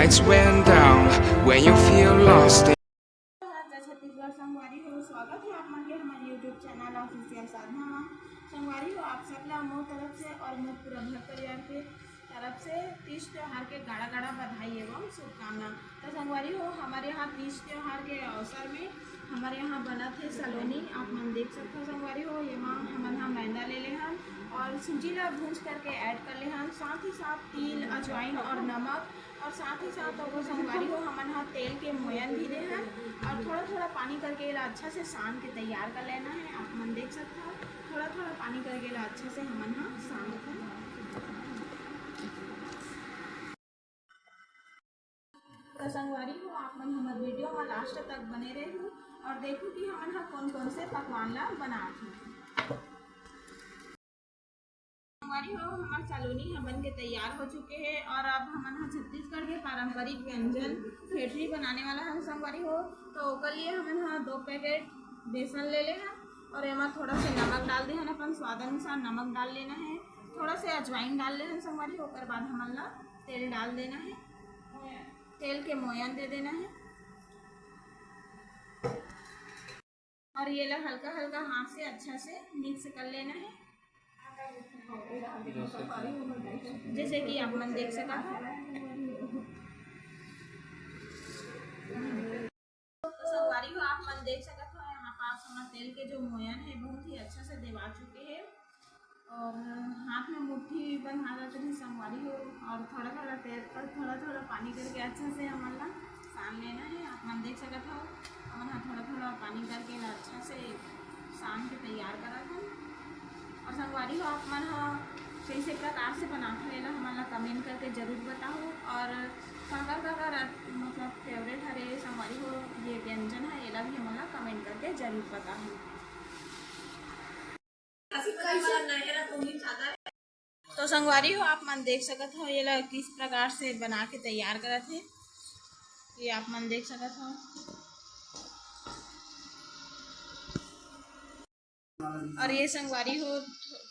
lights went down when you feel lost. Chhattisgarh संगवारी हो स्वागत है आप मन के हमारे यूट्यूब चैनल ऑफिशियल साधना में। संगवारी हो आप सबला मोर तरफ से और मोर पूरा घर परिवार के तरफ से तीज त्यौहार के गाढ़ा गाढ़ा बधाई एवं शुभकामना। तो संगवारी हो हमारे यहाँ तीज त्यौहार के अवसर में हमारे यहाँ बना थे सलोनी, आप मन देख सकते हो संगवारी हो। ये माँ हमन यहाँ मैदा ले ले हन और सूजी ला भूंज करके ऐड कर ले हन, साथ ही साथ तिल, अजवाइन और नमक, और साथ ही साथ वो संगवारी हो हमन यहाँ तेल के मोयन भी दे हैं और थोड़ा थोड़ा पानी करके इला अच्छा से सान के तैयार कर लेना है। आप मन देख सकते हो थोड़ा थोड़ा पानी करके इला अच्छा से हमन यहाँ सान लेते हैं। तो संगवारी हो आप मन हमारे वीडियो में लास्ट तक बने रहे और देखो कि हमन यहाँ कौन कौन से पकवान ला बनाते हैं। संगवारी हो हमारे सलोनी हमन के तैयार हो चुके हैं और अब हमन यहाँ छत्तीसगढ़ के पारंपरिक व्यंजन ठेठरी बनाने वाला है संगवारी हो। तो ओकर लिए हमन यहाँ 2 पैकेट बेसन ले ले हैं और एमा थोड़ा से नमक डाल दे हैं, अपन स्वाद अनुसार नमक डाल लेना है, थोड़ा से अजवाइन डाल ले हैं संगवारी। ओकर बाद हमन ला तेल डाल देना है, तेल के मोयन दे देना है और ये ला हल्का हल्का हाथ से अच्छा से मिक्स कर लेना है, जैसे कि आप मन देख सका हो। तो संगवारी हो आप मन देख सकते हो यहाँ पास हमारे तेल के जो मोयन है बहुत ही अच्छा से देवा चुके हैं और हाथ में मुट्ठी बना रही संगवारी हो और थोड़ा थोड़ा तेल पर थोड़ा थोड़ा पानी करके अच्छा से हमन ला सान लेना है। आप मन देख सकते हो हमन यहाँ थोड़ा थोड़ा पानी करके अच्छा से सान के तैयार करा था। और संगवारी हो आप मन कैसे प्रकार से बनाते हैं हमारा कमेंट करके ज़रूर बताओ और काकर मतलब फेवरेट हरे संगवारी हो ये व्यंजन है ये भी हमारा कमेंट करके ज़रूर बताओ। तो संगवारी हो आप मन देख सकते हो ये किस प्रकार से बना के तैयार करते हैं, ये आप मन देख सकते हो। और ये संगवारी हो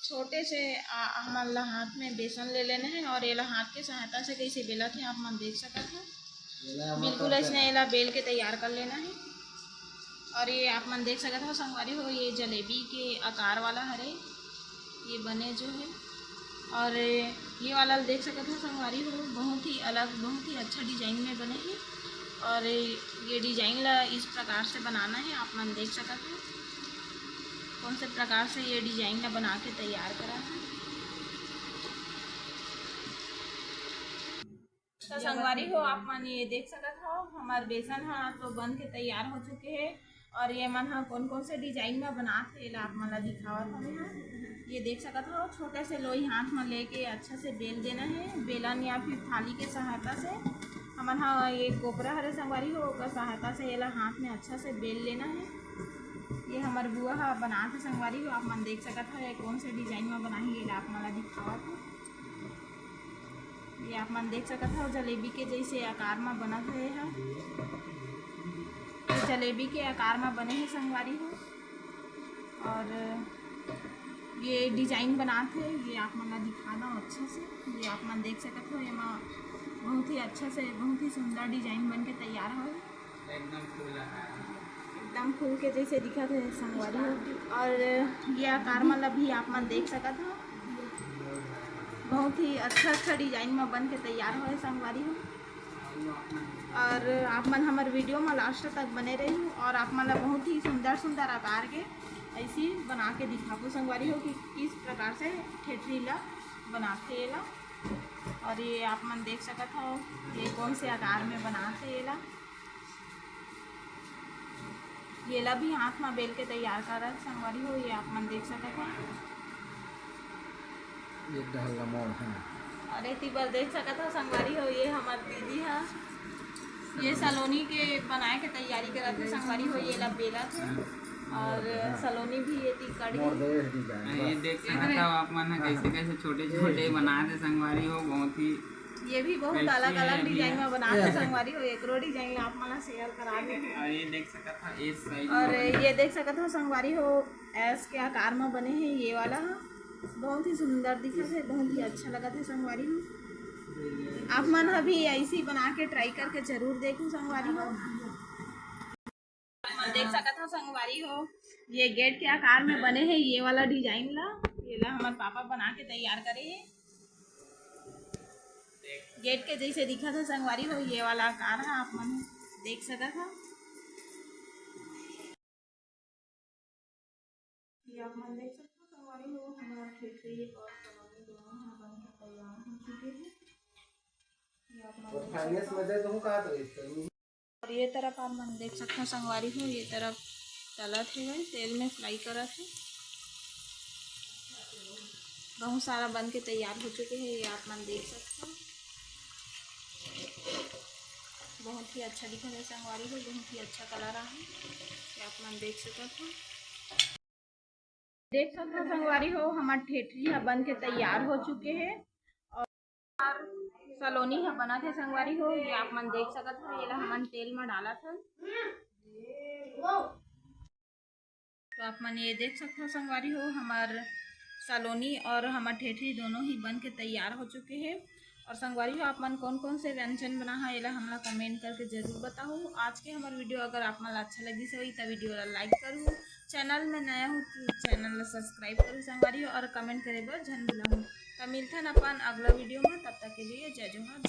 छोटे से हमारा हाथ में बेसन ले लेना है और ये हाथ के सहायता से कैसे बेला थे आप मन देख सकते हो। बिल्कुल ऐसे ये बेल के तैयार कर लेना है और ये आप मन देख सकते हो संगवारी हो ये जलेबी के आकार वाला हरे ये बने जो है और ये वाला देख सकते हो संगवारी हो बहुत ही अलग बहुत ही अच्छा डिजाइन में बने हैं और ये डिजाइन ला इस प्रकार से बनाना है। आप मन देख सकते हो कौन से प्रकार से ये डिजाइन ला बना के तैयार करा है। तो संगवारी हो आप मन ये देख सकते हो हमारे बेसन हाँ तो बन के तैयार हो चुके हैं और ये मन हाँ कौन कौन से डिजाइन में बनाते आप मन ला दिखावत हमें। ये देख सकते हो छोटे से लोई हाथ में लेके अच्छा से बेल देना है, बेलन या फिर थाली के सहायता से हमन हाँ ये कोपरा हरे संगवारी हो का सहायता से ये हाथ में अच्छा से बेल लेना है। ये हमारे बुआ हाँ बनाते संगवारी हो आप मन देख सकते हो ये कौन से डिजाइन में बनाही ये आप मन दिखावत हो। ये आप मन देख सकते हो जलेबी के जैसे आकार में बना हुए है, जलेबी के आकार में बने हैं संगवारी हो और ये डिजाइन बनाते हैं ये आप मन दिखाना अच्छा से। ये आप मन देख सकते हो ये बहुत ही अच्छा से बहुत ही सुंदर डिजाइन बन के तैयार हो एकदम फूल के जैसे दिखा थे संगवारी हो और ये आकार मतलब भी आप मन देख सकते हो बहुत ही अच्छा डिजाइन में बन के तैयार हो संगवारी हो। और आप मन हमारे वीडियो में लास्ट तक बने रही और आप मन बहुत ही सुंदर सुंदर आकार के ऐसी बना के दिखाओ संगवारी हो कि किस प्रकार से ठेठरी ला बनाते ये ला। और ये आप मन देख सकते हो ये कौन से आकार में बनाते ये ला भी हाथ में बेल के तैयार कर रहा संगवारी हो। ये आप मन देख सकते हो अरे तीबर देख सकते हो संगवारी हो ये हमारी दीदी है ये सलोनी के बनाए के तैयारी कराते संगवारी हो। ये ला बेला थे और सलोनी भी ये कड़ी ये देख सकते हो आप मन कैसे कैसे छोटे छोटे बनाते संगवारी हो बहुत ही ये भी बहुत अलग अलग डिजाइन में बनाते संगवारी हो। एक डिजाइन आप मन शेयर करा दे और ये देख सकते हो एस साइज और ये देख सकते हो संगवारी हो एस के आकार में बने हैं। ये वाला बहुत ही सुंदर दिखा है बहुत ही अच्छा लगा था संगवारी हो। आप मन अभी ऐसी बना के ट्राई करके जरूर देखूं संगवारी हो। आप देख सकते हो संगवारी हो, ये गेट के आकार में बने हैं ये वाला डिजाइन ला, ये ला हमारे पापा बना के तैयार करे हैं। गेट के जैसे दिखा था संगवारी हो, ये वाला आकार है, आप मन देख सकते हो। ये आप मन देख सकते हो संगवारी हो, हमारा खिड़की और कॉलोनी दोनों यहाँ बन के तैयार हो चुके हैं। ये आप मन देख सकते हो। और ये तरफ आप मन देख सकते हो संगवारी हो, ये तरफ तलत है, तेल में फ्राई करत है। बहुत सारा बन के तैयार हो चुके हैं, ये आप मन देख सकते हो। बहुत ही अच्छा दिखा है संगवारी हो, बहुत ही अच्छा कलर है, ये आप मन देख सकते हो। देख सकते हो संगवारी हो, हमारे ठेठरी बन के तैयार हो चुके हैं और सलोनी है बना थे संगवारी हो, ये आप मन देख सकते हो। ये हमन तेल में डाला था, तो आप मन ये देख सकते हो संगवारी हो, हमार सलोनी और हमार ठेठरी दोनों ही बन के तैयार हो चुके हैं। और संगवारी हो, आप मन कौन कौन से व्यंजन बना है ये हमला कमेंट करके जरूर बताओ। आज के हमारे वीडियो अगर आप मन अच्छा लगी से तो वीडियो लाइक करूँ, चैनल में नया हो तो चैनल सब्सक्राइब करूँ संगवारी हो, और कमेंट करे बर झन भूला। तो मिलता अपन अगला वीडियो में, तब तक के लिए जय जोहार।